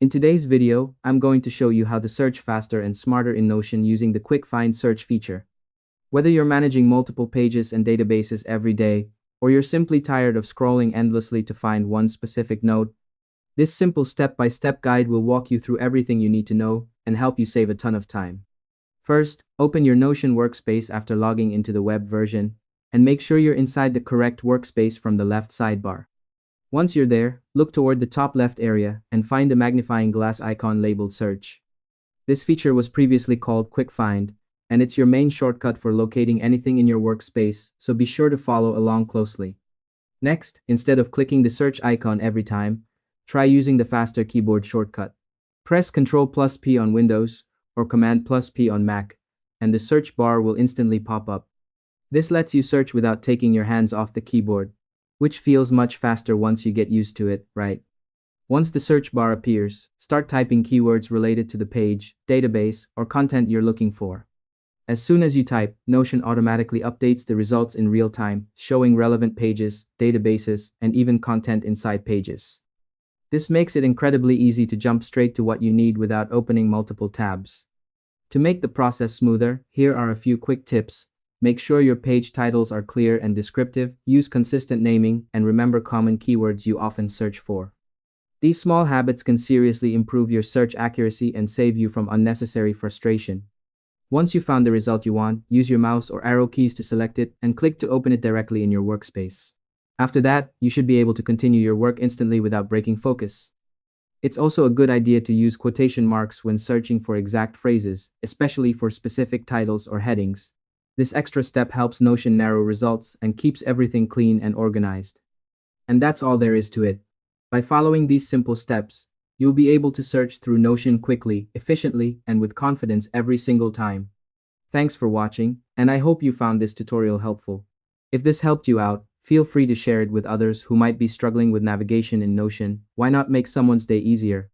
In today's video, I'm going to show you how to search faster and smarter in Notion using the Quick Find search feature. Whether you're managing multiple pages and databases every day, or you're simply tired of scrolling endlessly to find one specific note, this simple step-by-step guide will walk you through everything you need to know and help you save a ton of time. First, open your Notion workspace after logging into the web version, and make sure you're inside the correct workspace from the left sidebar. Once you're there, look toward the top left area and find the magnifying glass icon labeled Search. This feature was previously called Quick Find, and it's your main shortcut for locating anything in your workspace, so be sure to follow along closely. Next, instead of clicking the search icon every time, try using the faster keyboard shortcut. Press Ctrl+P on Windows or Command+P on Mac, and the search bar will instantly pop up. This lets you search without taking your hands off the keyboard, which feels much faster once you get used to it, right? Once the search bar appears, start typing keywords related to the page, database, or content you're looking for. As soon as you type, Notion automatically updates the results in real time, showing relevant pages, databases, and even content inside pages. This makes it incredibly easy to jump straight to what you need without opening multiple tabs. To make the process smoother, here are a few quick tips. Make sure your page titles are clear and descriptive, use consistent naming, and remember common keywords you often search for. These small habits can seriously improve your search accuracy and save you from unnecessary frustration. Once you found the result you want, use your mouse or arrow keys to select it and click to open it directly in your workspace. After that, you should be able to continue your work instantly without breaking focus. It's also a good idea to use quotation marks when searching for exact phrases, especially for specific titles or headings. This extra step helps Notion narrow results and keeps everything clean and organized. And that's all there is to it. By following these simple steps, you'll be able to search through Notion quickly, efficiently, and with confidence every single time. Thanks for watching, and I hope you found this tutorial helpful. If this helped you out, feel free to share it with others who might be struggling with navigation in Notion. Why not make someone's day easier?